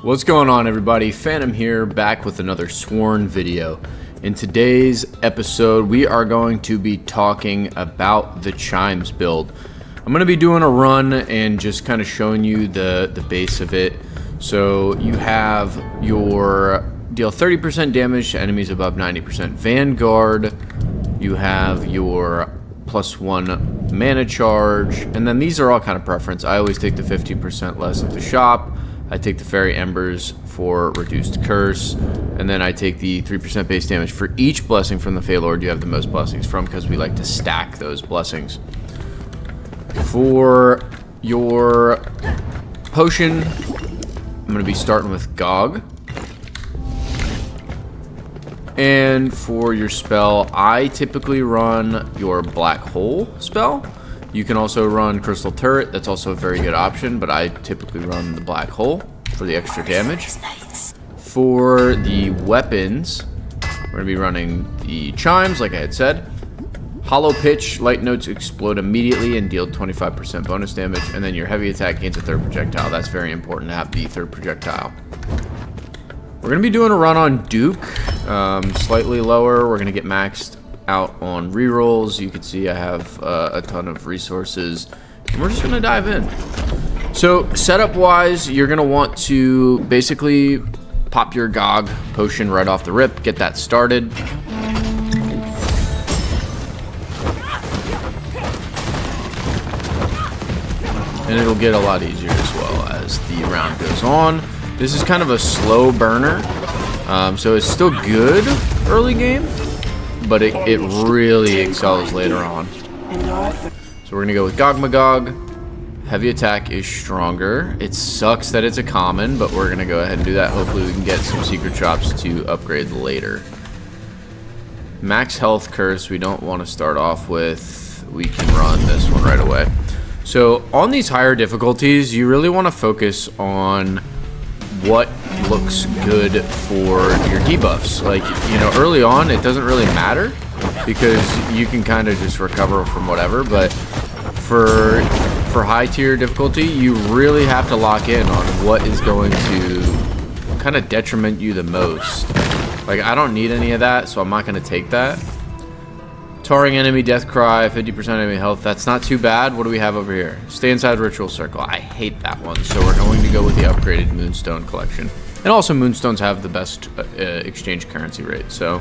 What's going on, everybody? Phantom here, back with another Sworn video. In today's episode, we are going to be talking about the Chimes build. I'm going to be doing a run and just kind of showing you the base of it. So you have your deal 30% damage to enemies above 90% Vanguard. You have your +1 mana charge, and then these are all kind of preference. I always take the 15% less at the shop. I take the Fairy Embers for reduced curse, and then I take the 3% base damage for each blessing from the Fey Lord you have the most blessings from, because we like to stack those blessings. For your potion, I'm going to be starting with Gog. And for your spell, I typically run your Black Hole spell. You can also run Crystal Turret, that's also a very good option, but I typically run the Black Hole for the extra damage. For the weapons, we're going to be running the Chimes, like I had said. Hollow Pitch, light notes explode immediately and deal 25% bonus damage, and then your heavy attack gains a third projectile. That's very important to have the third projectile. We're going to be doing a run on Duke, slightly lower. We're going to get maxed out on rerolls. You can see I have a ton of resources, and we're just going to dive in. So setup wise, you're going to want to basically pop your Gog potion right off the rip, get that started. And it'll get a lot easier as well as the round goes on. This is kind of a slow burner, so it's still good early game, but it really excels later on. So we're going to go with Gog Magog. Heavy attack is stronger. It sucks that it's a common, but we're going to go ahead and do that. Hopefully we can get some secret chops to upgrade later. Max health curse we don't want to start off with. We can run this one right away. So on these higher difficulties, you really want to focus on what looks good for your debuffs. Like, you know, early on it doesn't really matter because you can kind of just recover from whatever, but for high tier difficulty, you really have to lock in on what is going to kind of detriment you the most. Like, I don't need any of that, so I'm not going to take that. Tarring enemy death cry, 50% enemy health. That's not too bad. What do we have over here? Stay inside ritual circle. I hate that one, so we're going to go with the upgraded Moonstone collection. And also Moonstones have the best exchange currency rate. So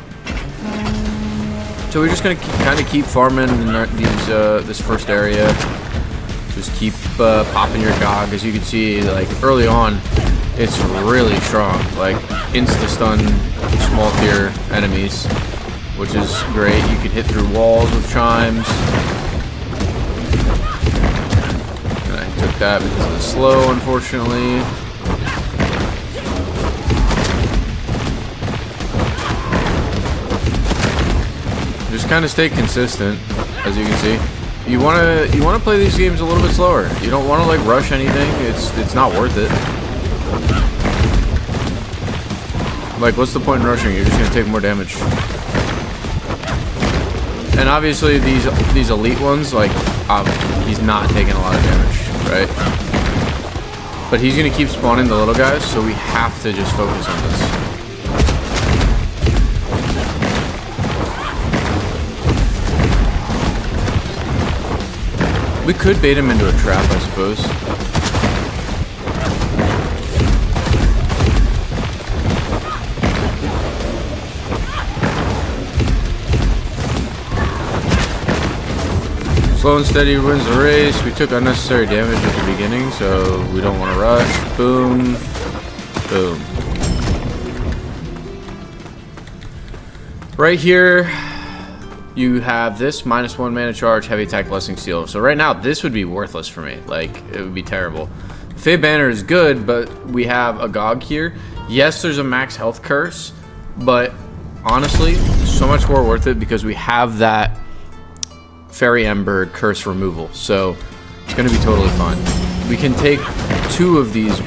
we're just gonna kind of keep farming in this first area. Just keep popping your Gog. As you can see, like early on, it's really strong. Like insta stun small tier enemies, which is great. You can hit through walls with Chimes. And I took that because it's slow, unfortunately. Just kind of stay consistent, as you can see. You wanna play these games a little bit slower. You don't want to like rush anything. It's not worth it. Like, what's the point in rushing? You're just gonna take more damage. And obviously these elite ones, like, he's not taking a lot of damage, right? But he's going to keep spawning the little guys, so we have to just focus on this. We could bait him into a trap, I suppose. Slow and steady wins the race. We took unnecessary damage at the beginning, so we don't want to rush. Boom. Boom. Right here, you have this -1 mana charge, heavy attack, blessing seal. So right now, this would be worthless for me. Like, it would be terrible. Fey Banner is good, but we have a Gog here. Yes, there's a max health curse, but honestly, so much more worth it because we have that Fairy Ember curse removal, so it's going to be totally fine. We can take 2 of these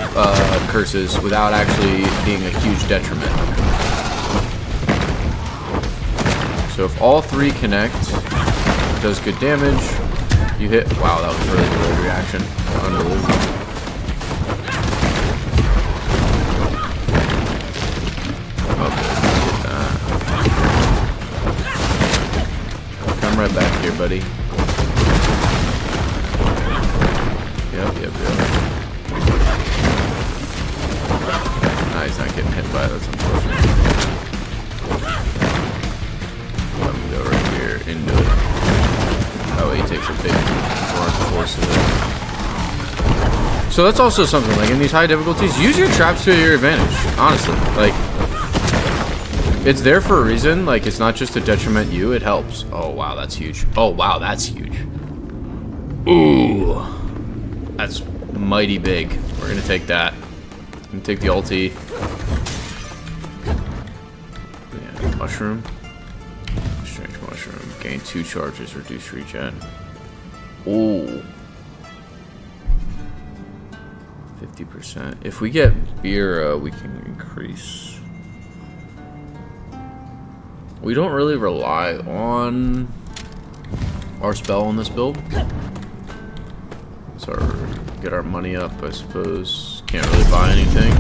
curses without actually being a huge detriment. So if all 3 connect, it does good damage. You hit. Wow, that was a really good reaction. Unbelievable. Come right back here, buddy. Yep. Nah, he's not getting hit by it. That's unfortunate. Let him go right here into it. Oh, he takes a big force of it. So that's also something, like in these high difficulties, use your traps to your advantage, honestly. Like, it's there for a reason. Like, it's not just to detriment you, it helps. Oh, wow, that's huge. Oh, wow, that's huge. Ooh. That's mighty big. We're gonna take that. We're gonna take the ulti. Yeah, mushroom. Strange mushroom. Gain 2 charges, reduce regen. Ooh. 50%. If we get Bira, we can increase. We don't really rely on our spell on this build. So get our money up, I suppose. Can't really buy anything.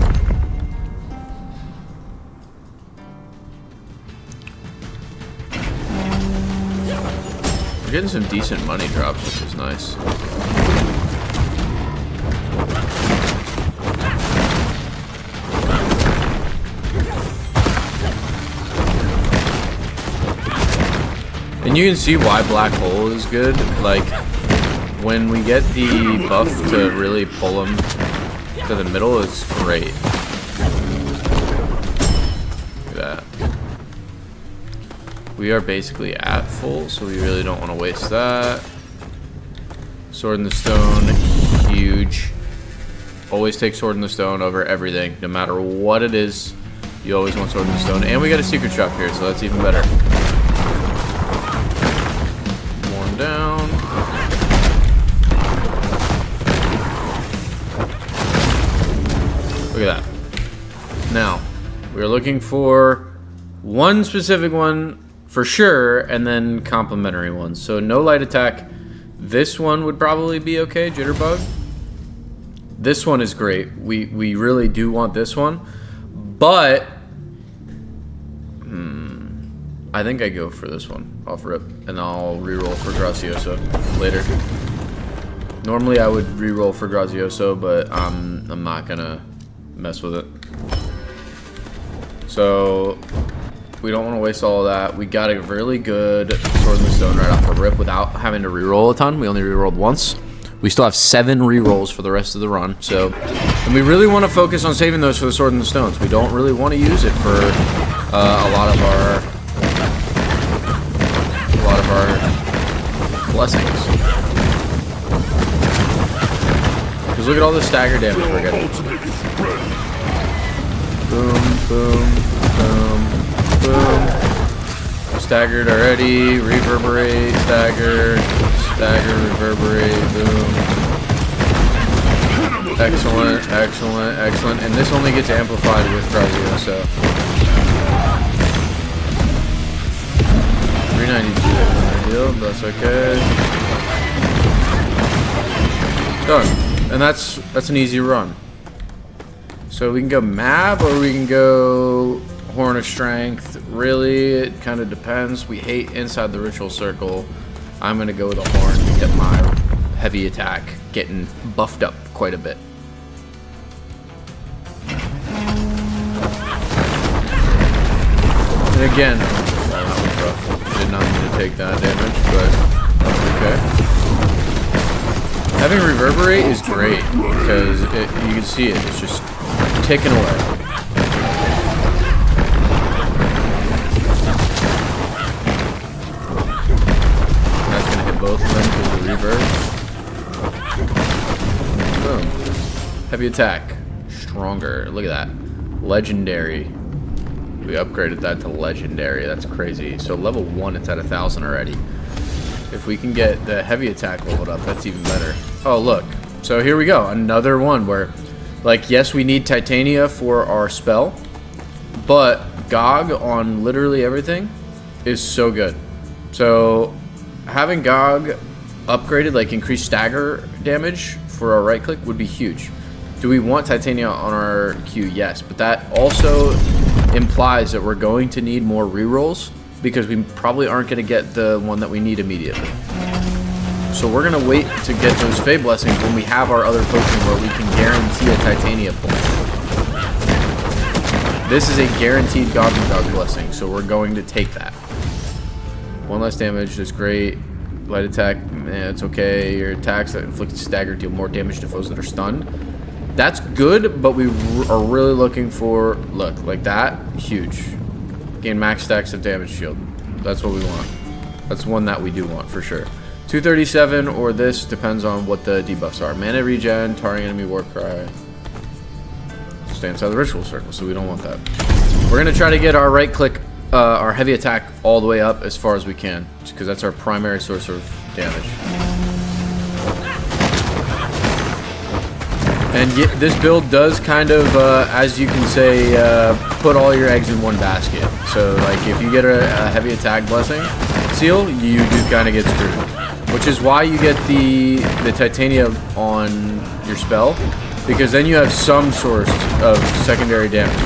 We're getting some decent money drops, which is nice. And you can see why Black Hole is good. Like, when we get the buff to really pull him to the middle, it's great. Look at that. We are basically at full, so we really don't want to waste that. Sword in the Stone, huge. Always take Sword in the Stone over everything, no matter what it is. You always want Sword in the Stone. And we got a secret trap here, so that's even better. Down. Look at that. Now, we're looking for one specific one for sure, and then complementary ones. So no light attack. This one would probably be okay, Jitterbug. This one is great. We really do want this one. But I think I go for this one off rip, and I'll reroll for Gracioso later. Normally I would reroll for Gracioso, but I'm not gonna mess with it. So we don't want to waste all of that. We got a really good Sword in the Stone right off a rip without having to reroll a ton. We only rerolled once. We still have 7 rerolls for the rest of the run. So, and we really want to focus on saving those for the Sword in the Stones. We don't really want to use it for a lot of our blessings. Because look at all the stagger damage we're getting. Boom, boom, boom, boom. Staggered already. Reverberate, stagger, stagger, reverberate, boom. Excellent, excellent, excellent. And this only gets amplified with Gracioso. 392. That's okay. Done. And that's an easy run. So we can go Mab or we can go Horn of Strength. Really, it kind of depends. We hate inside the ritual circle. I'm gonna go with a Horn to get my heavy attack getting buffed up quite a bit. And again, that was rough. Did not mean to take that damage, but that's okay. Having Reverberate is great because you can see it. It's just ticking away. That's gonna hit both of them because of the reverb. Boom. Heavy attack. Stronger. Look at that. Legendary. We upgraded that to legendary. That's crazy. So level 1, it's at 1,000 already. If we can get the heavy attack leveled up, that's even better. Oh, look. So here we go. Another one where, like, yes, we need Titania for our spell, but Gog on literally everything is so good. So having Gog upgraded, like increased stagger damage for our right click would be huge. Do we want Titania on our queue? Yes, but that also implies that we're going to need more rerolls because we probably aren't going to get the one that we need immediately. So we're going to wait to get those Fey Blessings when we have our other potion where we can guarantee a Titania point. This is a guaranteed Goblin Dog Blessing, so we're going to take that. 1 less damage, that's great. Light attack, it's okay. Your attacks that inflict stagger deal more damage to foes that are stunned. That's good, but we are really looking for, look, like that, huge. Gain max stacks of damage shield. That's what we want. That's one that we do want for sure. 237 or this, depends on what the debuffs are. Mana regen, tarring enemy war cry. Stay inside the ritual circle, so we don't want that. We're gonna try to get our right click, our heavy attack all the way up as far as we can, because that's our primary source of damage. And this build does kind of, as you can say, put all your eggs in one basket. So, like, if you get a heavy attack blessing seal, you do kind of get screwed. Which is why you get the Titania on your spell, because then you have some source of secondary damage.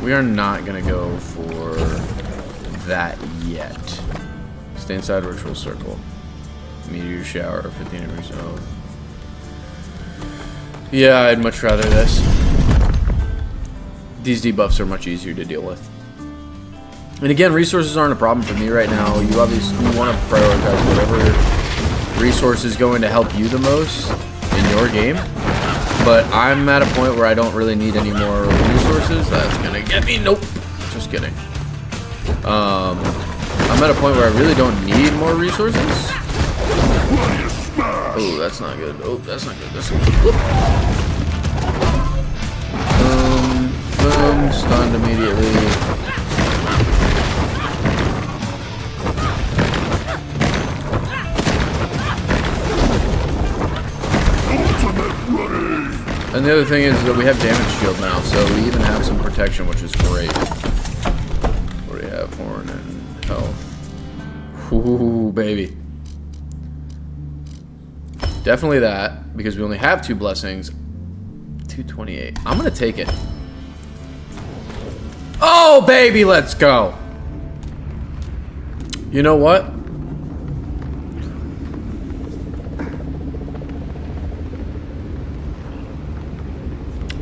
We are not going to go for that yet. Stay inside ritual circle. Meteor shower, 15 degrees south. Yeah, I'd much rather this. These debuffs are much easier to deal with. And again, resources aren't a problem for me right now. You obviously want to prioritize whatever resource is going to help you the most in your game. But I'm at a point where I don't really need any more resources. That's going to get me. Nope. Just kidding. I'm at a point where I really don't need more resources. Oh, that's not good. Oh, that's not good. That's not good. Boom. Stunned immediately. And the other thing is that we have damage shield now, so we even have some protection, which is great. What do we have? Horn and health. Ooh, baby. Definitely that, because we only have 2 blessings. 228. I'm gonna take it. Oh, baby, let's go. You know what?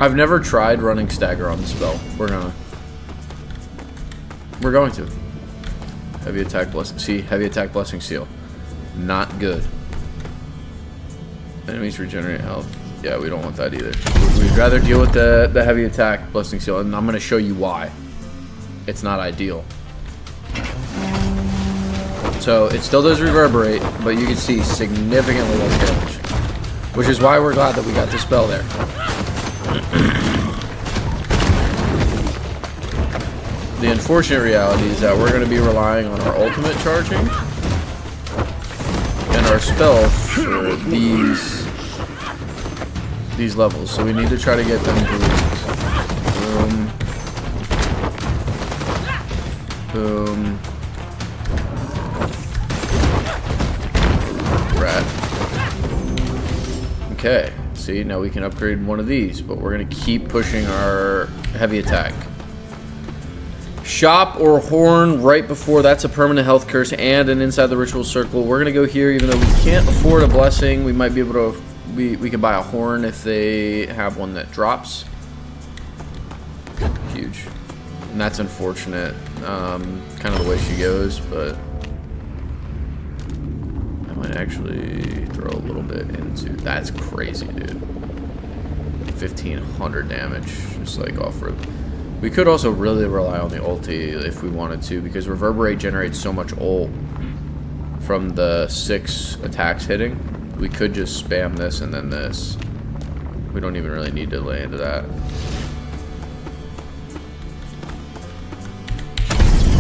I've never tried running stagger on the spell. We're going to. Heavy attack blessing. See, heavy attack blessing seal. Not good. Enemies regenerate health. Yeah, we don't want that either. We'd rather deal with the heavy attack blessing seal, and I'm going to show you why. It's not ideal. So it still does reverberate, but you can see significantly less damage, which is why we're glad that we got the spell there. The unfortunate reality is that we're going to be relying on our ultimate charging and our spell for these levels, so we need to try to get them boom. Rat. Okay. See, now we can upgrade one of these, but we're going to keep pushing our heavy attack. Shop or horn right before. That's a permanent health curse and an inside the ritual circle. We're going to go here, even though we can't afford a blessing. We might be able to, we could buy a horn if they have one that drops. Huge. And that's unfortunate. Kind of the way she goes, but I might actually throw a little bit into, that's crazy, dude. 1500 damage, just like off-road. We could also really rely on the ulti if we wanted to, because Reverberate generates so much ult from the 6 attacks hitting. We could just spam this and then this. We don't even really need to lay into that.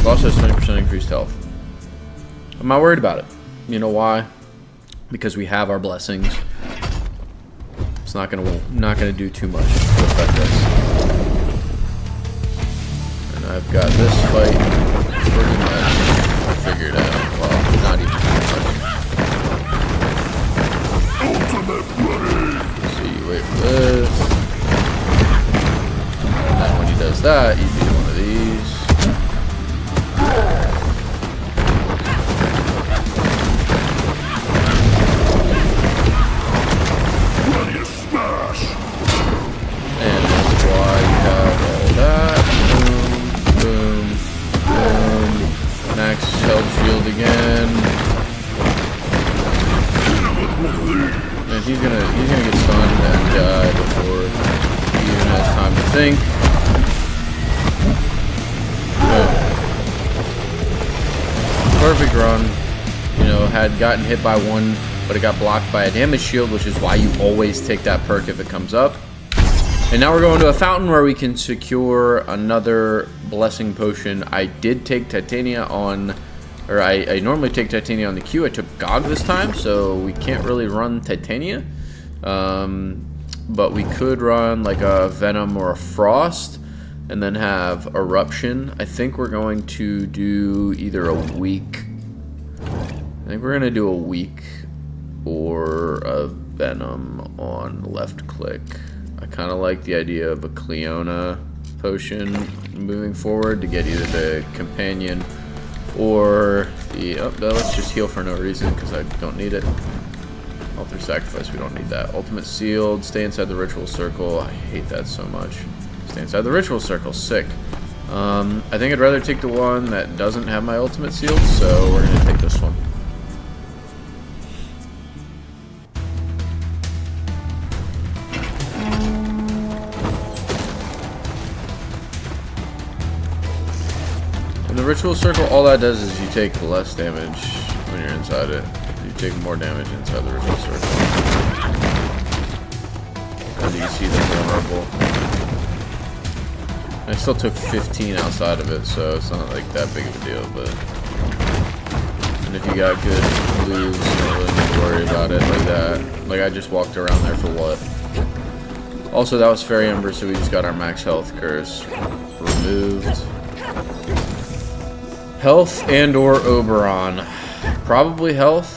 Also has 20% increased health. I'm not worried about it. You know why? Because we have our blessings. It's not gonna do too much to affect us. And I've got this fight pretty much figured out. Well, not even pretty much. So you wait for this. And then when he does that, you do again. And he's gonna get stunned and die before he even has time to think. Good. Perfect run. You know, had gotten hit by one, but it got blocked by a damage shield, which is why you always take that perk if it comes up. And now we're going to a fountain where we can secure another blessing potion. I did take Titania on, or I normally take Titania on the Q. I took Gog this time, so we can't really run Titania. But we could run like a Venom or a Frost, and then have Eruption. I think we're going to do either a Weak. I think we're going to do a Weak or a Venom on left click. I kind of like the idea of a Cleona potion moving forward to get either the companion or the... Oh, let's just heal for no reason because I don't need it. Altar Sacrifice, we don't need that. Ultimate Sealed, stay inside the Ritual Circle. I hate that so much. Stay inside the Ritual Circle, sick. I think I'd rather take the one that doesn't have my Ultimate Sealed, so we're going to take this one. The Ritual Circle, all that does is you take less damage when you're inside it. You take more damage inside the Ritual Circle. As you can see, they're vulnerable. I still took 15 outside of it, so it's not like that big of a deal, but... And if you got good moves, you don't really need to worry about it like that. Like, I just walked around there for what? Also, that was Fairy Ember, so we just got our max health curse removed. Health and or Oberon. Probably health.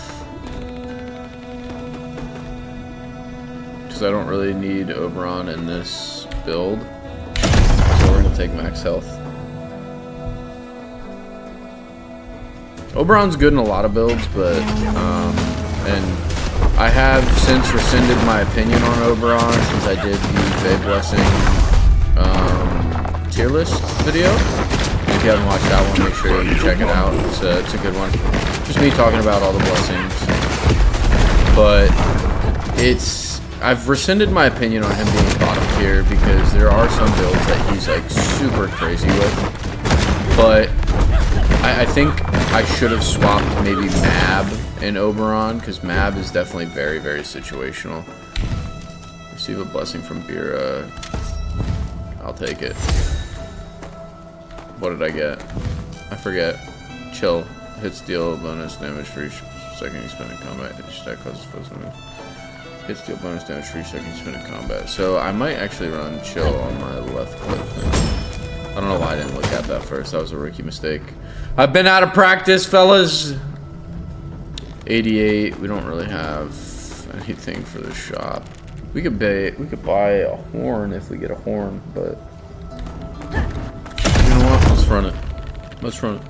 Because I don't really need Oberon in this build. So we're going to take max health. Oberon's good in a lot of builds, but... and I have since rescinded my opinion on Oberon since I did the Fae Blessing tier list video. If you haven't watched that one, make sure you check it out. It's a good one. Just me talking about all the blessings. But I've rescinded my opinion on him being bottom tier because there are some builds that he's like super crazy with. But I think I should have swapped maybe Mab and Oberon because Mab is definitely very, very situational. Receive a blessing from Bira. I'll take it. What did I get? I forget. Chill. Hits deal bonus damage for each second you spend in combat. Each attack causes foes to move. Hits deal bonus damage for each second you spend in combat. So I might actually run Chill on my left click thing. I don't know why I didn't look at that first. That was a rookie mistake. I've been out of practice, fellas. 88. We don't really have anything for the shop. We could buy a horn if we get a horn, but you know what? Let's run it. Let's run it.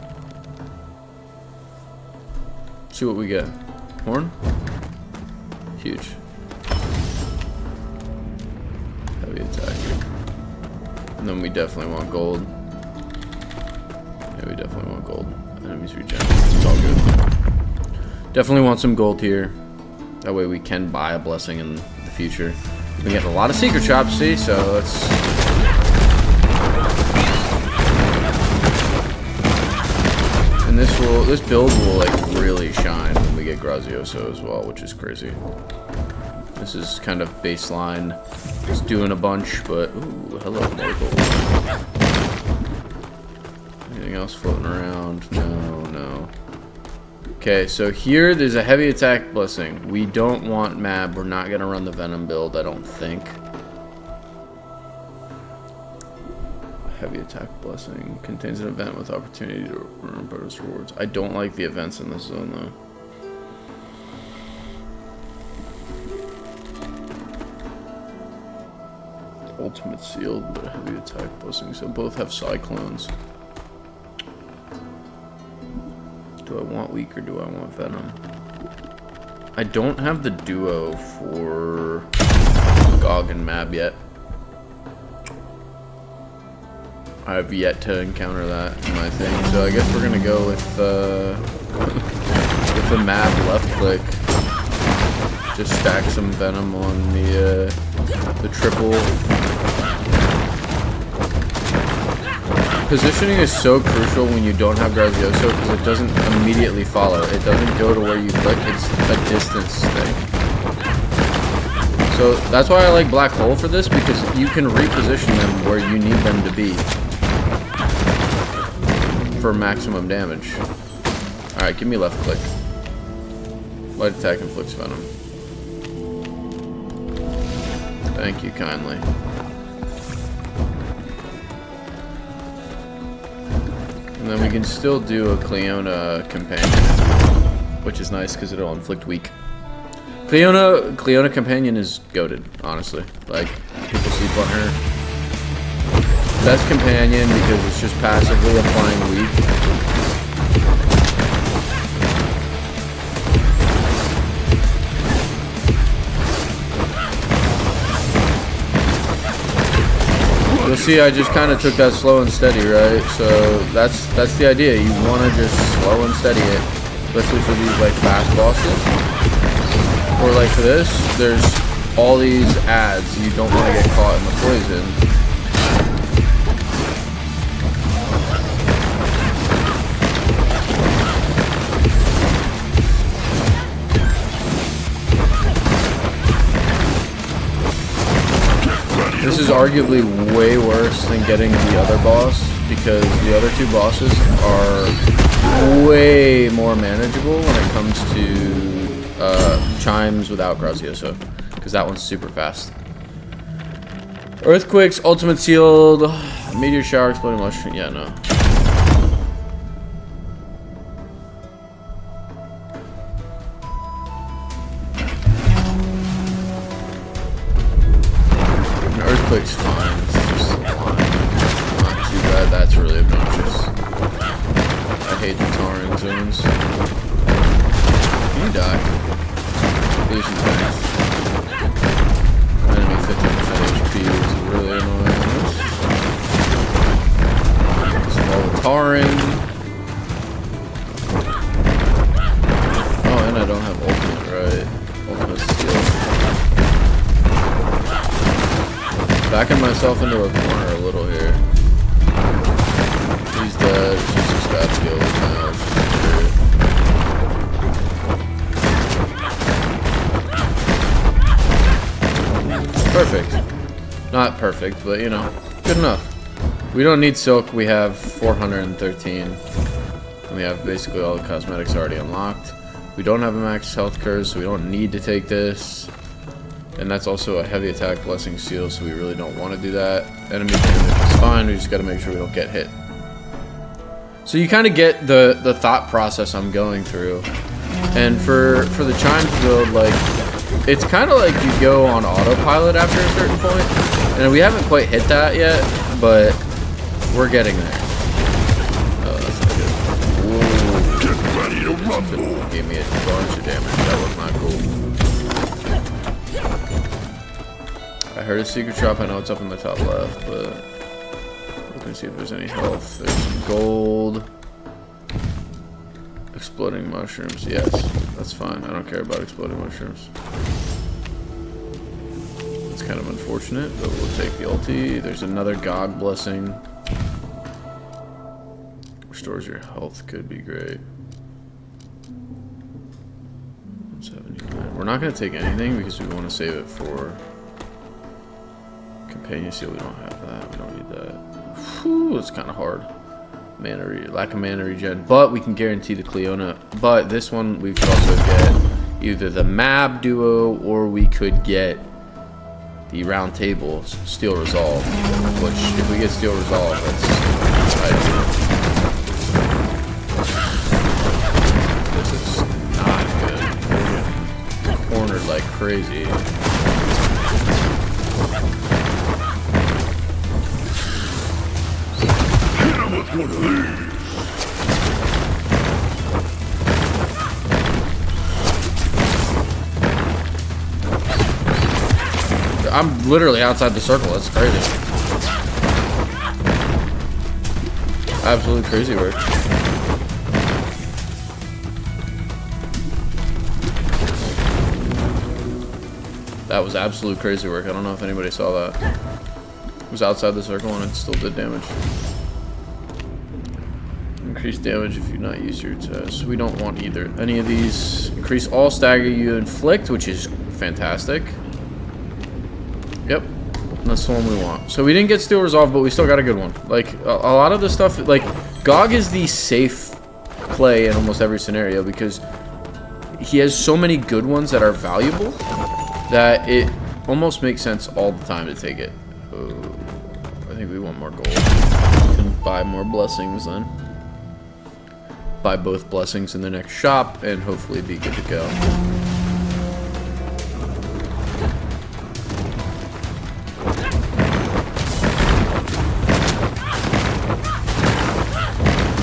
See what we get. Horn? Huge. Heavy attack. And then we definitely want gold. Yeah, we definitely want gold. Enemies regen. It's all good. Definitely want some gold here. That way we can buy a blessing in the future. We get a lot of secret shops, see? So let's... And this build will like really shine when we get Grazioso as well, which is crazy. This is kind of baseline. Just doing a bunch, but ooh, hello, more gold. Anything else floating around? No. Okay, so here there's a heavy attack blessing. We don't want Mab. We're not gonna run the Venom build, I don't think. Heavy attack blessing contains an event with opportunity to earn bonus rewards. I don't like the events in this zone though. Ultimate sealed, but a heavy attack blessing. So both have cyclones. Do I want weak or do I want venom? I don't have the duo for Gog and Mab yet. I have yet to encounter that in my thing, so I guess we're gonna go with with the map left click. Just stack some venom on the triple. Positioning is so crucial when you don't have Grazioso because it doesn't immediately follow. It doesn't go to where you click, it's a distance thing. So that's why I like Black Hole for this, because you can reposition them where you need them to be for maximum damage. Alright, give me left click. Light attack inflicts venom. Thank you kindly. And then we can still do a Cleona companion, which is nice because it'll inflict weak. Cleona companion is goated, honestly. Like, people sleep on her. Best companion because it's just passively applying weak. You'll see I just kind of took that slow and steady, right? So that's the idea. You want to just slow and steady it, especially for these like fast bosses. Or like for this, there's all these ads. You don't want to get caught in the poison. This is arguably way worse than getting the other boss, because the other two bosses are way more manageable when it comes to Chimes without Grazioso, because that one's super fast. Earthquakes, ultimate sealed, meteor shower, exploding mushroom. Yeah, no. Earthquake's fine. It's just not too bad. That's really obnoxious. I hate the Tauren zones. Can you die? Losing tanks. Enemy 50% HP is really annoying. Small Tauren. Oh, and I don't have ultimate, right? Ultimate steal. Backing myself into a corner a little here. He's dead. She's just got skills now. Perfect. Not perfect, but you know, good enough. We don't need silk. We have 413. And we have basically all the cosmetics already unlocked. We don't have a max health curse, so we don't need to take this. And that's also a heavy attack blessing seal, so we really don't want to do that. Enemy damage is fine, we just got to make sure we don't get hit. So you kind of get the thought process I'm going through. And for the Chimes build, like, it's kind of like you go on autopilot after a certain point. And we haven't quite hit that yet, but we're getting there. Oh, that's not good. Whoa. Get ready to rumble. Gave me a bunch of damage. That was not cool. I heard a secret shop. I know it's up in the top left, but let me see if there's any health. There's some gold. Exploding mushrooms. Yes, that's fine. I don't care about exploding mushrooms. It's kind of unfortunate, but we'll take the ulti. There's another God blessing. Restores your health. Could be great. 179. We're not going to take anything because we want to save it for companion seal. We don't have that. We don't need that. Whew, it's kind of hard. Lack of mana regen, but we can guarantee the Cleona. But this one we could also get either the Mab duo or we could get the round table Steel Resolve. Which, if we get Steel Resolve, that's ideal. This is not good. We're getting cornered like crazy. One of these. I'm literally outside the circle. That's crazy. Absolute crazy work. That was absolute crazy work. I don't know if anybody saw that. It was outside the circle and it still did damage. Increase damage if you not use your test. We don't want either. Any of these. Increase all stagger you inflict, which is fantastic. Yep. That's the one we want. So we didn't get Steel Resolve, but we still got a good one. Like, a lot of the stuff, like, GOG is the safe play in almost every scenario because he has so many good ones that are valuable that it almost makes sense all the time to take it. Oh, I think we want more gold. We can buy more blessings then. Buy both blessings in the next shop and hopefully be good to go.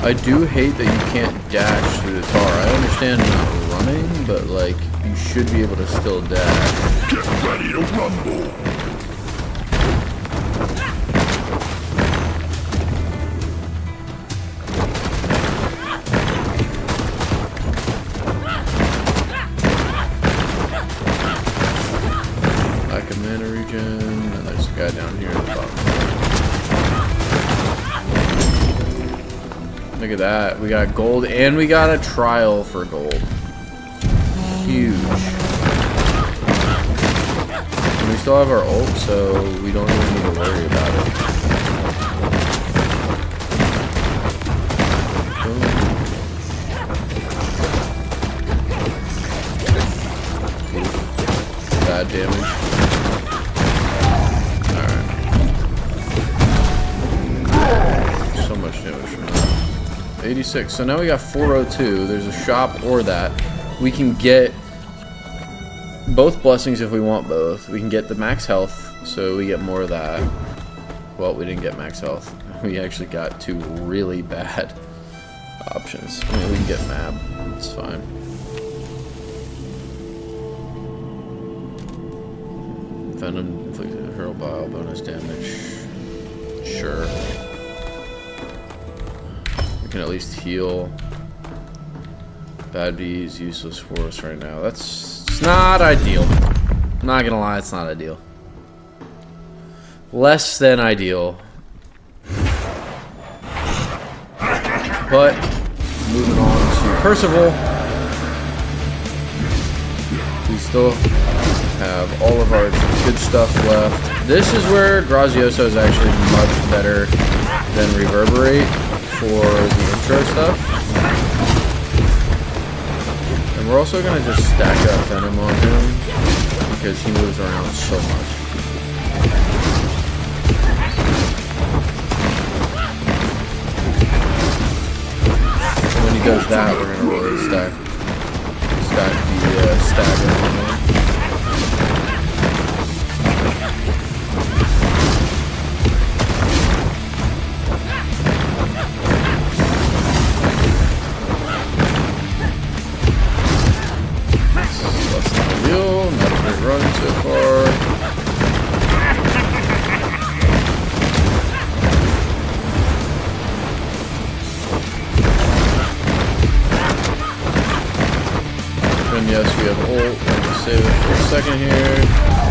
I do hate that you can't dash through the tar. I understand not running, but like you should be able to still dash. Get ready to rumble. Lack of mana regen, and there's a guy down here at the bottom. Look at that. We got gold and we got a trial for gold. Huge. And we still have our ult, so we don't even need to worry about it. Bad damage. Alright. So much damage from that. 86. So now we got 402. There's a shop or that. We can get both blessings if we want both. We can get the max health, so we get more of that. Well, we didn't get max health. We actually got two really bad options. I mean, we can get mab. It's fine. Venom inflicted hurl bile bonus damage. Sure. Can at least heal. Bad B is useless for us right now. It's not ideal. I'm not gonna lie, it's not ideal. Less than ideal. But moving on to Percival. We still have all of our good stuff left. This is where Grazioso is actually much better than Reverberate for the intro stuff. And we're also going to just stack up Venom on him because he moves around so much. And when he does that, we're going to really stack the stagger on him. Run so far. And yes, we have ult. Let's save it for a second here.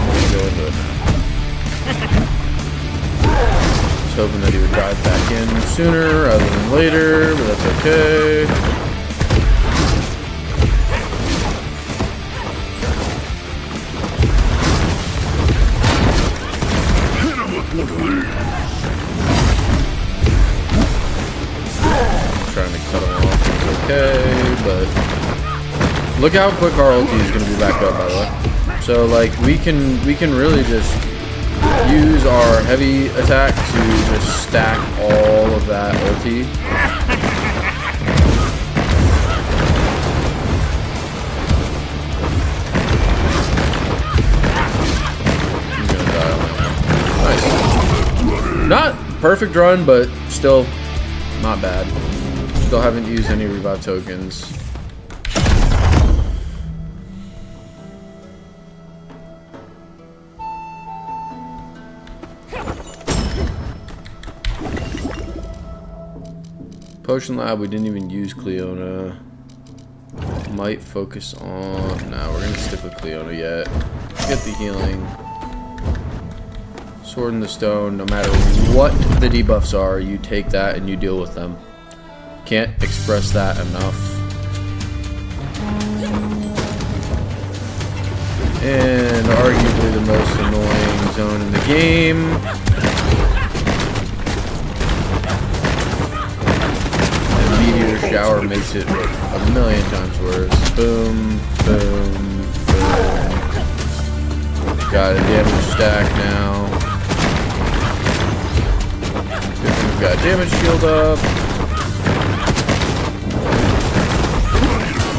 We're gonna go into it now. Just hoping that he would dive back in sooner rather than later, but that's okay. Trying to cut him off is okay, but look how quick our ulti is going to be back up, by the way. So like we can really just use our heavy attack to just stack all of that ulti. I'm gonna die on that. Nice. Not perfect run, but still not bad. Still haven't used any revive tokens. Potion Lab, we didn't even use Cleona. Might focus on... Nah, we're gonna stick with Cleona yet. Get the healing. Sword in the Stone. No matter what the debuffs are, you take that and you deal with them. Can't express that enough. And arguably the most annoying zone in the game. And Meteor Shower makes it a million times worse. Boom, boom, boom. Got a damage stack now. Good thing we've got damage shield up.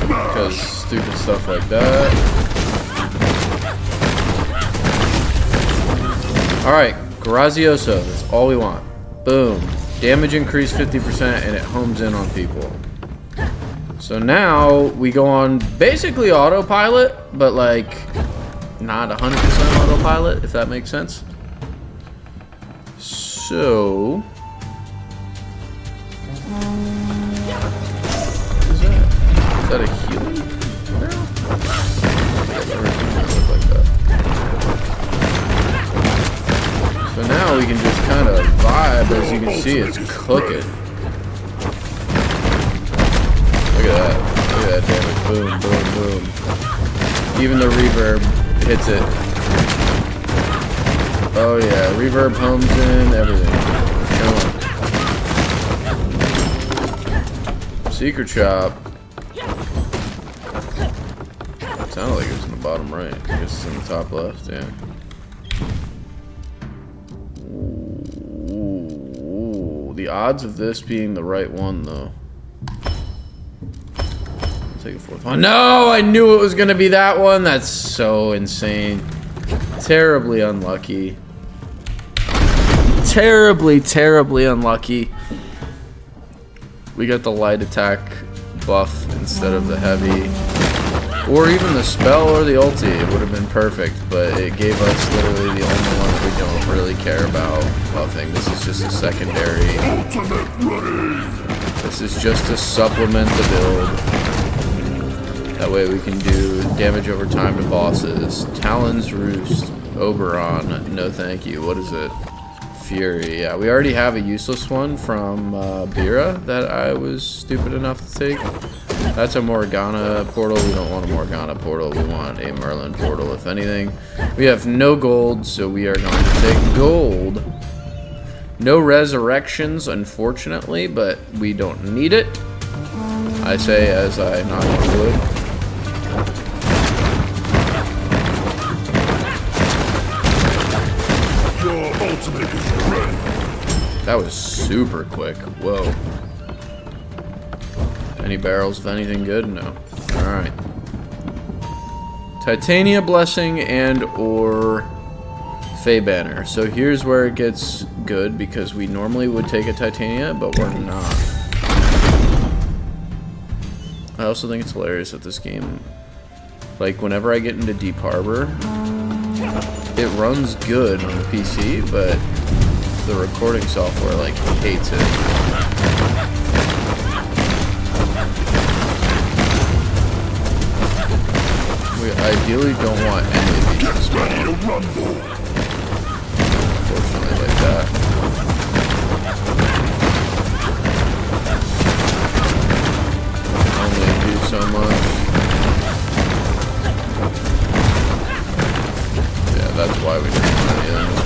Because stupid stuff like that. Alright, Grazioso, that's all we want. Boom. Damage increase 50% and it homes in on people. So now we go on basically autopilot, but like not 100% autopilot, if that makes sense. So... What is that? Is that a healing barrel? I've never seen it look like that. So now we can just kind of vibe. As you can see, it's cooking. Look at that. Look at that damage. Boom, boom, boom. Even the reverb hits it. Oh yeah, reverb homes in, everything. Come on. Secret shop. Sounded like it was in the bottom right. I guess it's in the top left, yeah. Ooh, the odds of this being the right one, though. I'll take a fourth one. No, I knew it was gonna be that one. That's so insane. Terribly unlucky. Terribly, terribly unlucky. We got the light attack buff instead of the heavy. Or even the spell or the ulti. It would have been perfect, but it gave us literally the only one we don't really care about buffing. This is just a secondary. This is just to supplement the build. That way we can do damage over time to bosses. Talon's Roost. Oberon. No thank you. What is it? Fury. Yeah, we already have a useless one from Bira that I was stupid enough to take. That's a Morgana portal. We don't want a Morgana portal. We want a Merlin portal, if anything. We have no gold, so we are going to take gold. No resurrections, unfortunately, but we don't need it. I say as I knock on wood. That was super quick. Whoa. Any barrels of anything good? No. Alright. Titania Blessing and or Fey Banner. So here's where it gets good, because we normally would take a Titania, but we're not. I also think it's hilarious that this game, like whenever I get into Deep Harbor, it runs good on the PC, but the recording software like hates it. We ideally don't want any of these to spawn. Unfortunately, like that. Only do so much. Yeah, that's why we didn't want any of them.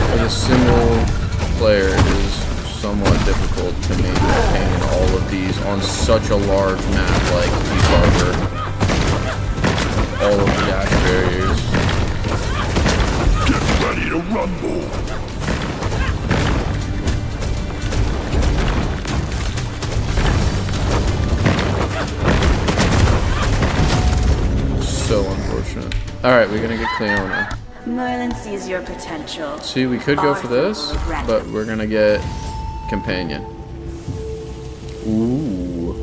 As a single player, it is somewhat difficult to maintain all of these on such a large map like Deep Harbor. All of the dash barriers. Get ready to rumble! So unfortunate. Alright, we're gonna get Cleona. Merlin sees your potential. See, we could go for this, but we're gonna get Companion. Ooh.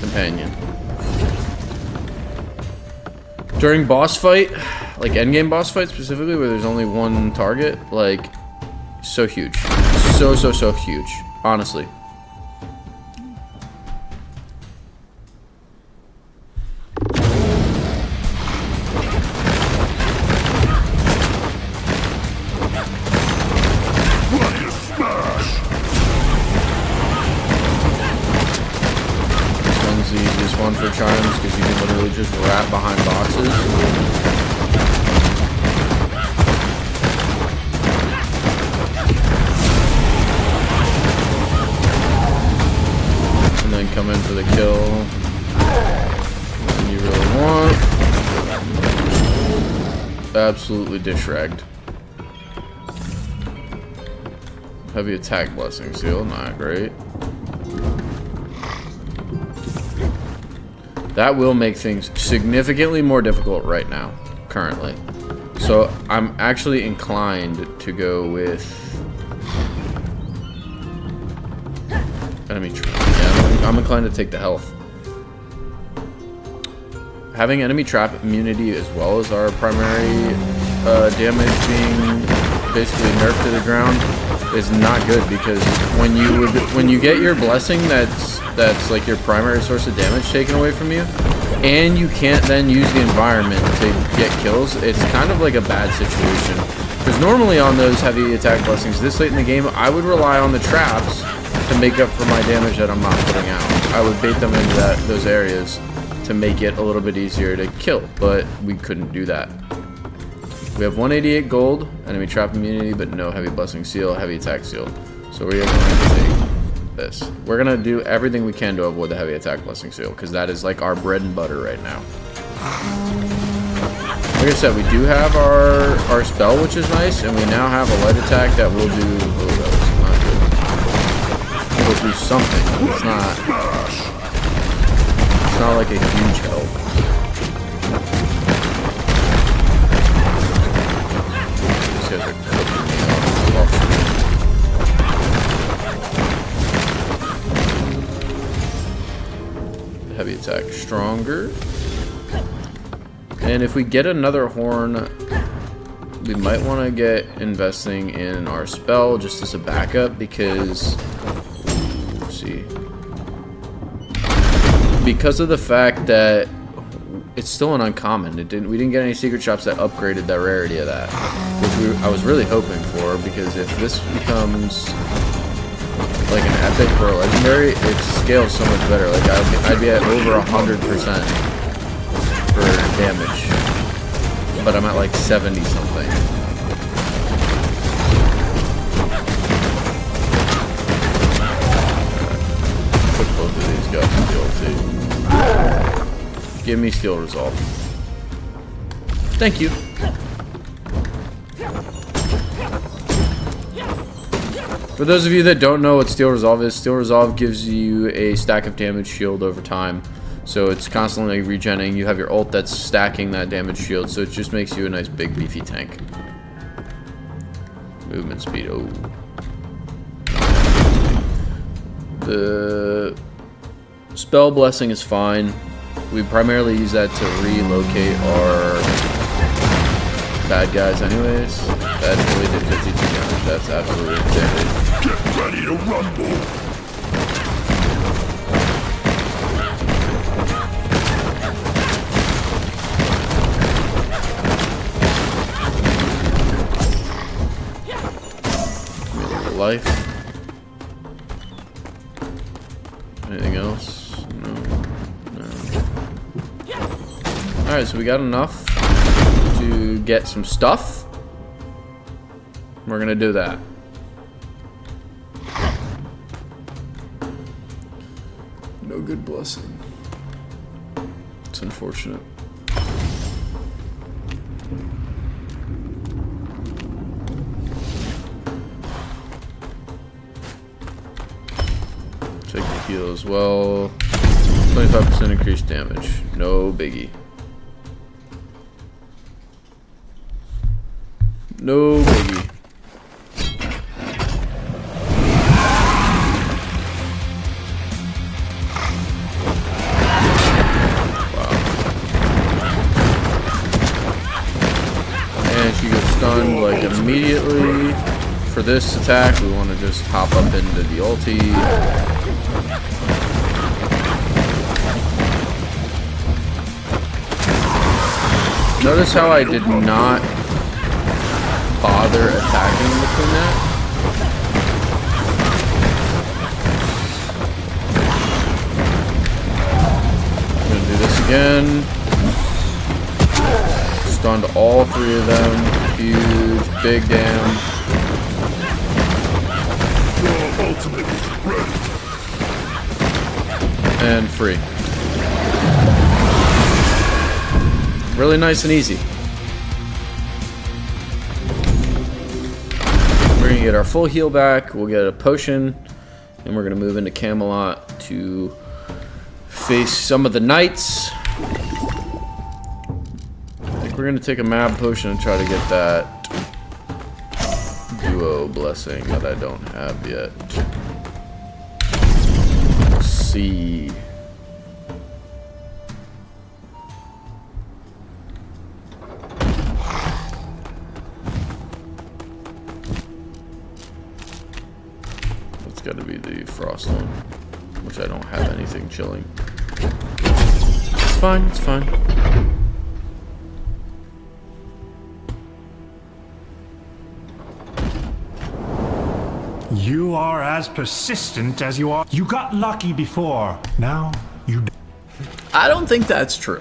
Companion. During boss fight, like endgame boss fight specifically, where there's only one target, like, so huge. So huge. Honestly. fun for Chimes because you can literally just wrap behind boxes. And then come in for the kill. And you really want. Absolutely dish-ragged. Heavy attack blessing seal, not great. That will make things significantly more difficult right now, currently. So I'm actually inclined to go with enemy trap. Yeah, I'm inclined to take the health. Having enemy trap immunity as well as our primary damage being basically nerfed to the ground is not good, because when you get your blessing that's like your primary source of damage taken away from you, and you can't then use the environment to get kills, it's kind of like a bad situation. Because normally on those heavy attack blessings this late in the game, I would rely on the traps to make up for my damage that I'm not putting out. I would bait them into those areas to make it a little bit easier to kill, but we couldn't do that. We have 188 gold, enemy trap immunity, but no heavy blessing seal, heavy attack seal. So we are going to take this. We're going to do everything we can to avoid the heavy attack blessing seal, because that is like our bread and butter right now. Like I said, we do have our spell, which is nice, and we now have a light attack that will do... Oh, that was not good. It will do something. It's not like a huge help. These guys are cooking me off. Heavy attack stronger. And if we get another horn, we might want to get investing in our spell just as a backup, because let's see, because of the fact that it's still an uncommon. We didn't get any secret shops that upgraded the rarity of that, which I was really hoping for, because if this becomes like an epic or a legendary, it scales so much better. Like I'd be at over 100% for damage, but I'm at like 70 something. Put both of these guys in the ulti. Give me Steel Resolve. Thank you. For those of you that don't know what Steel Resolve is, Steel Resolve gives you a stack of damage shield over time. So it's constantly regenerating. You have your ult that's stacking that damage shield, so it just makes you a nice big beefy tank. Movement speed, oh. The spell blessing is fine. We primarily use that to relocate our bad guys anyways. That really did 52 damage. That's absolutely ridiculous. Get ready to rumble. Life. Anything else? No. Alright, so we got enough to get some stuff. We're gonna do that. No good blessing. It's unfortunate. Take the heal as well. 25% increased damage. No biggie. No biggie. Wow. And she gets stunned like immediately. For this attack, we want to just hop up into the ulti. Notice how I did not bother attacking between that. again. Stunned all three of them. Huge, big damn. Ultimate ready. And free. Really nice and easy. We're gonna get our full heal back. We'll get a potion, and we're gonna move into Camelot to face some of the knights. I think we're gonna take a mab potion and try to get that duo blessing that I don't have yet. Let's see. It's got to be the frost one, which I don't have anything chilling. It's fine, it's fine. You are as persistent as you are. You got lucky before. Now you. I don't think that's true.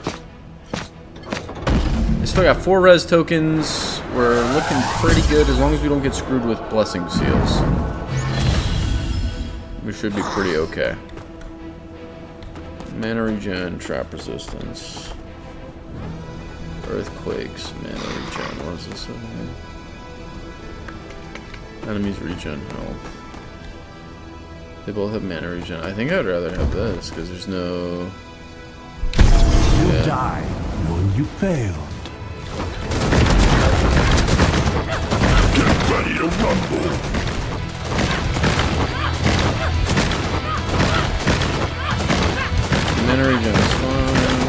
I still got 4 res tokens. We're looking pretty good as long as we don't get screwed with blessing seals. We should be pretty okay. Mana regen, trap resistance. Earthquakes, mana regen. What is this? Enemies regen health. They both have mana regen. I think I'd rather have this because there's no. You die knowing you failed. Get ready to rumble. Mana regen is fine.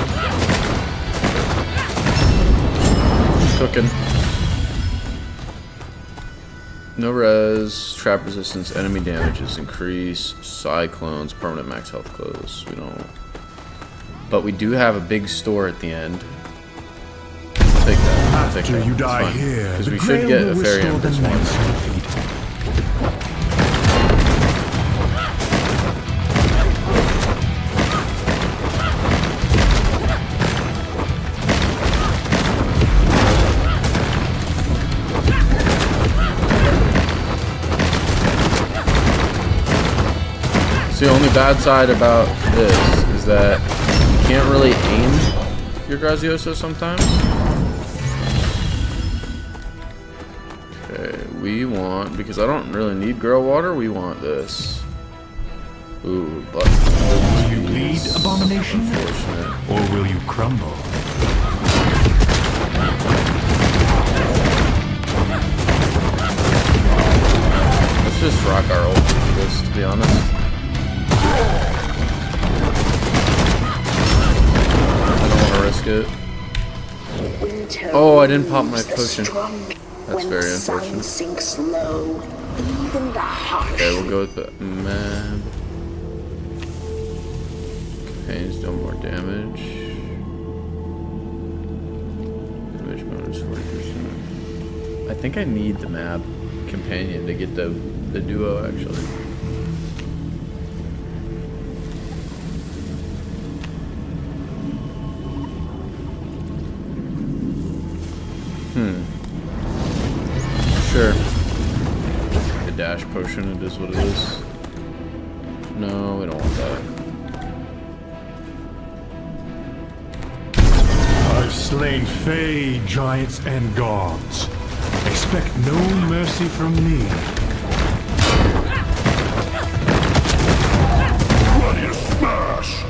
Cooking. No res, trap resistance, enemy damages increase, cyclones, permanent max health close. We don't. But we do have a big store at the end. I'll take that. I'll take After that. you It's die fine. here, Because the we should get a fairy Grail will empress restore the one. knights defeat. The only bad side about this is that you can't really aim your Grazioso sometimes. Okay, we want, because I don't really need Girl Water, we want this. Ooh, but Will you bleed, abomination? unfortunate. Or will you crumble? Let's just rock our ult for this, to be honest. It. Oh, I didn't pop my potion. That's very unfortunate. Sinks low, even the harsh. Okay, we'll go with the map. Campaigns do more damage. Damage bonus 40%. I think I need the map companion to get the duo actually. Sure. The dash potion, it is what it is. No, we don't want that. I've slain Fae, giants, and gods. Expect no mercy from me. Ready to smash.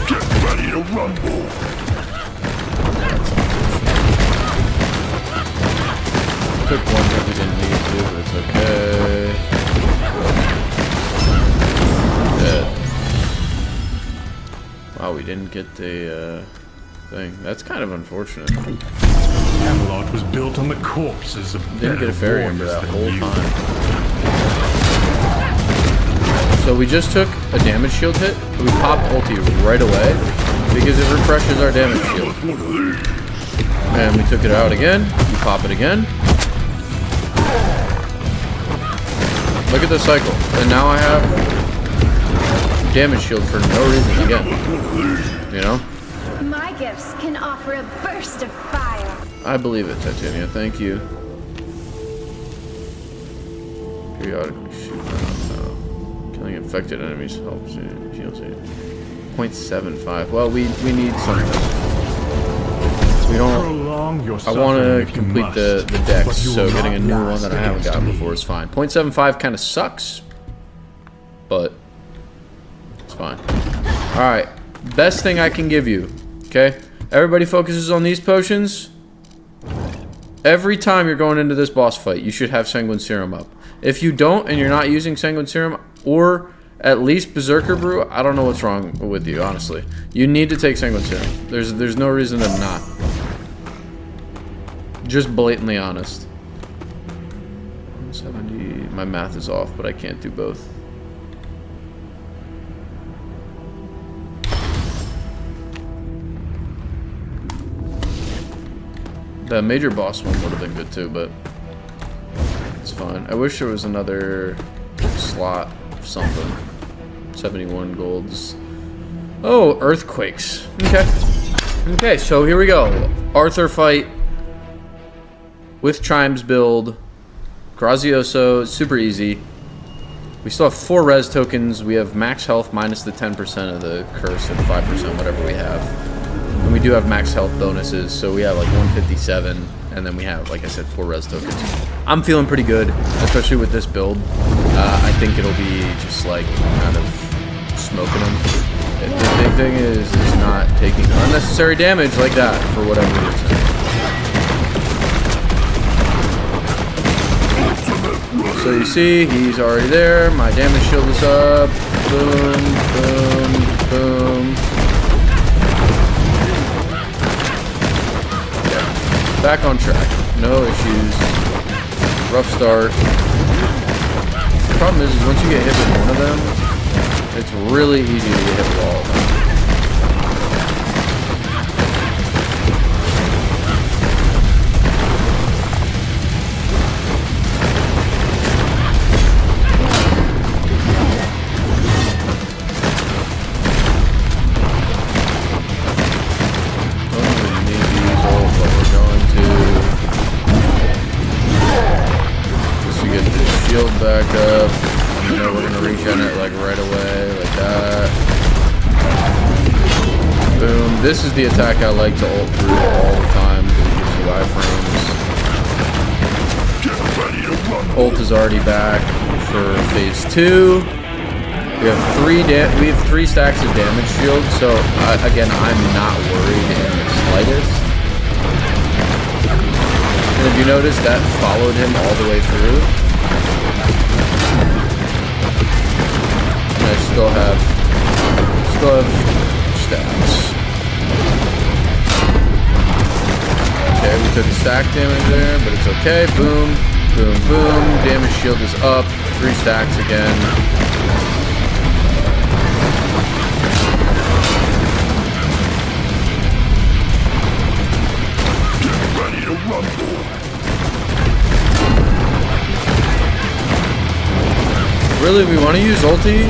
Get ready to rumble. Took one that we didn't need to, but it's okay. Dead. Wow, we didn't get the thing. That's kind of unfortunate. Camelot was built on the corpses of Didn't get a fairy ember warriors that than whole you. time. So we just took a damage shield hit, but we popped ulti right away because it refreshes our damage shield. And we took it out again. We pop it again. Look at the cycle. And now I have damage shield for no reason again. You know? My gifts can offer a burst of fire. I believe it, Titania. Thank you. Periodically shoot rounds. Killing infected enemies helps you. Heals you. 0.75. Well, we need something. We don't. Prolong your I want suffering to if you complete must, the but dex, you so will getting a not new one last that I haven't against gotten me. before is fine. 0.75 kind of sucks, but it's fine. Alright, best thing I can give you, okay? Everybody focuses on these potions. Every time you're going into this boss fight, you should have Sanguine Serum up. If you don't, and you're not using Sanguine Serum, or at least Berserker Brew, I don't know what's wrong with you, honestly. You need to take Sanguine Serum. There's no reason to not. Just blatantly honest. 170. My math is off, but I can't do both. The major boss one would have been good too, but it's fine. I wish there was another slot of something. 71 golds. Oh, earthquakes. Okay. Okay, so here we go. Arthur fight with Chimes build. Grazioso, super easy. We still have 4 res tokens. We have max health minus the 10% of the curse and 5% whatever we have. And we do have max health bonuses, so we have like 157, and then we have, like I said, 4 res tokens. I'm feeling pretty good, especially with this build. I think it'll be just like kind of smoking them. The big thing is not taking unnecessary damage like that for whatever reason. So you see, he's already there. My damage shield is up. Boom, boom, boom. Yeah. Back on track. No issues. Rough start. The problem is once you get hit with one of them, it's really easy to get hit with all of them. Back up. You know we're gonna regen it like right away, like that. Boom. This is the attack I like to ult through all the time because it gives you iframes. Ult is already back for phase 2. We have 3 stacks of damage shield, so again I'm not worried in the slightest. And if you notice, that followed him all the way through. I still have stacks. Okay, we took a stack damage there, but it's okay. Boom, boom, boom. Damage shield is up. 3 stacks again. Get ready to rumble. Really, we want to use ulti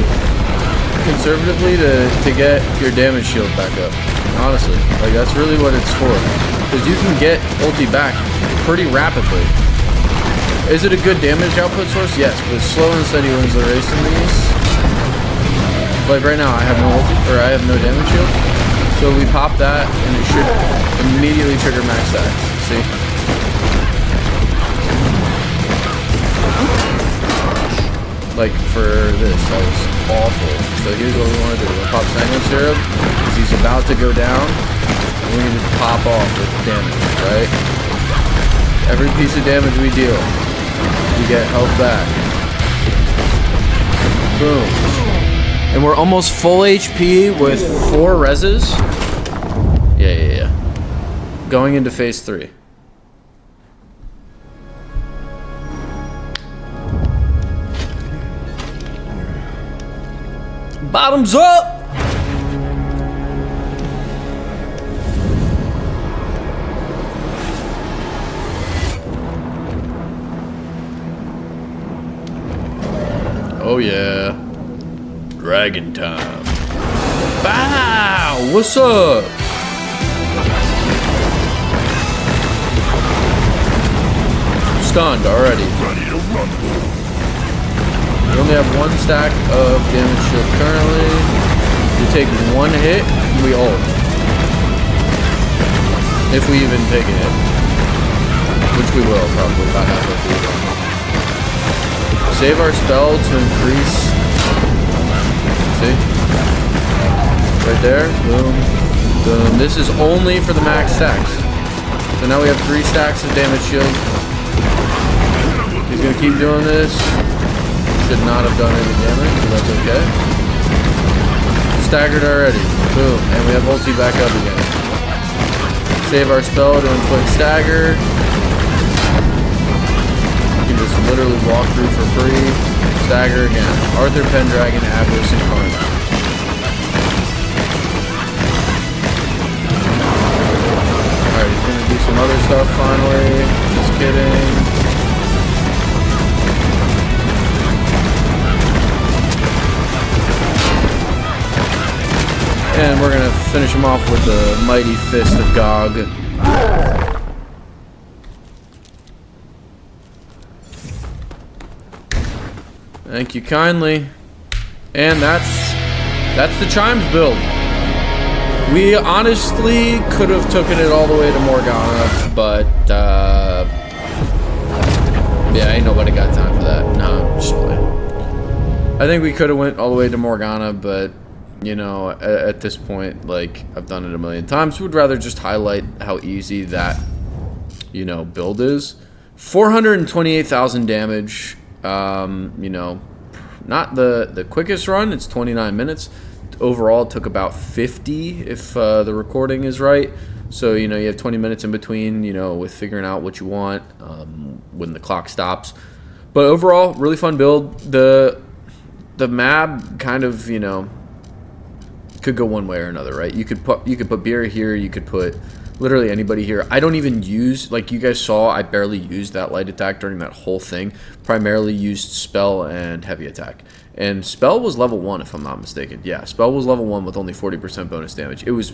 conservatively to get your damage shield back up. Honestly, like that's really what it's for. Because you can get ulti back pretty rapidly. Is it a good damage output source? Yes, but slow and steady wins the race in these. Like right now, I have no ulti, or I have no damage shield. So we pop that, and it should immediately trigger max stacks. See? Like for this, that was awful. So here's what we want to do. We'll pop Sanguine Syrup because he's about to go down. And we can just pop off with damage, right? Every piece of damage we deal, we get health back. Boom. And we're almost full HP with 4 reses. Yeah. Going into phase 3. Bottoms up! Oh yeah. Dragon time. Bow! What's up? Stunned already. Ready to rumble. We only have 1 stack of damage shield currently. You take 1 hit, we ult. If we even take a hit. Which we will, probably, about halfway through. Save our spell to increase. See? Right there. Boom. Boom. This is only for the max stacks. So now we have 3 stacks of damage shield. He's gonna keep doing this. Should not have done any damage, but that's okay. Staggered already. Boom. And we have ulti back up again. Save our spell to inflict stagger. You can just literally walk through for free. Stagger again. Arthur, Pendragon, Avarice, and Karma. Alright, he's gonna do some other stuff finally. Just kidding. And we're gonna finish him off with the mighty fist of Gog. Thank you kindly. And that's the Chimes build. We honestly could have taken it all the way to Morgana, but yeah, ain't nobody got time for that. No, just playing. I think we could have went all the way to Morgana, but you know, at this point, like, I've done it a million times. Would rather just highlight how easy that, you know, build is. 428,000 damage. You know, not the quickest run. It's 29 minutes. Overall, it took about 50 if the recording is right. So, you know, you have 20 minutes in between, you know, with figuring out what you want when the clock stops. But overall, really fun build. The map kind of, you know, could go one way or another, right? You could put Beer here, you could put literally anybody here. I don't even use, like you guys saw, I barely used that light attack during that whole thing. Primarily used spell and heavy attack. And spell was level 1 if I'm not mistaken. Yeah, spell was level 1 with only 40% bonus damage. It was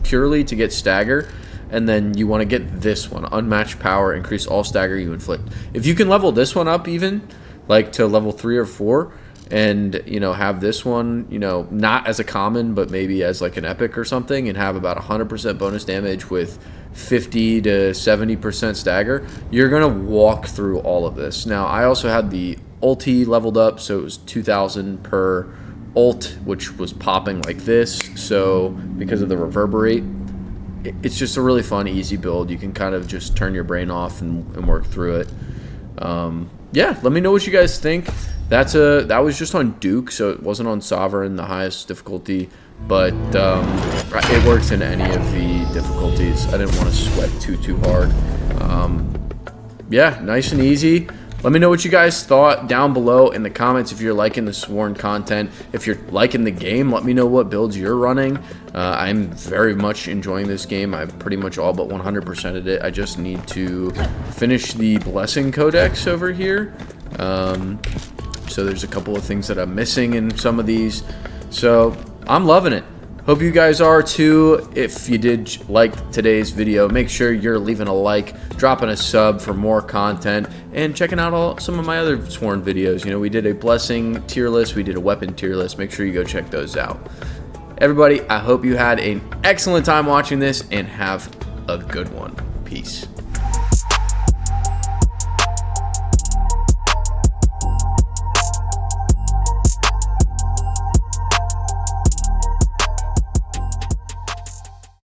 purely to get stagger, and then you want to get this one, unmatched power, increase all stagger you inflict. If you can level this one up even, like to level 3 or 4, and, you know, have this one, you know, not as a common, but maybe as like an epic or something, and have about 100% bonus damage with 50 to 70% stagger, you're going to walk through all of this. Now, I also had the ulti leveled up, so it was 2,000 per ult, which was popping like this. So, because of the reverberate, it's just a really fun, easy build. You can kind of just turn your brain off and work through it. Yeah, let me know what you guys think. That was just on Duke, so it wasn't on Sovereign, the highest difficulty, but it works in any of the difficulties. I didn't want to sweat too hard. Yeah, nice and easy. Let me know what you guys thought down below in the comments. If you're liking the Sworn content, if you're liking the game, let me know what builds you're running. I'm very much enjoying this game. I've pretty much all but 100%ed it. I just need to finish the Blessing Codex over here. So there's a couple of things that I'm missing in some of these. So I'm loving it. Hope you guys are too. If you did like today's video, make sure you're leaving a like, dropping a sub for more content, and checking out some of my other Sworn videos. You know, we did a Blessing tier list, we did a Weapon tier list. Make sure you go check those out. Everybody, I hope you had an excellent time watching this, and have a good one. Peace.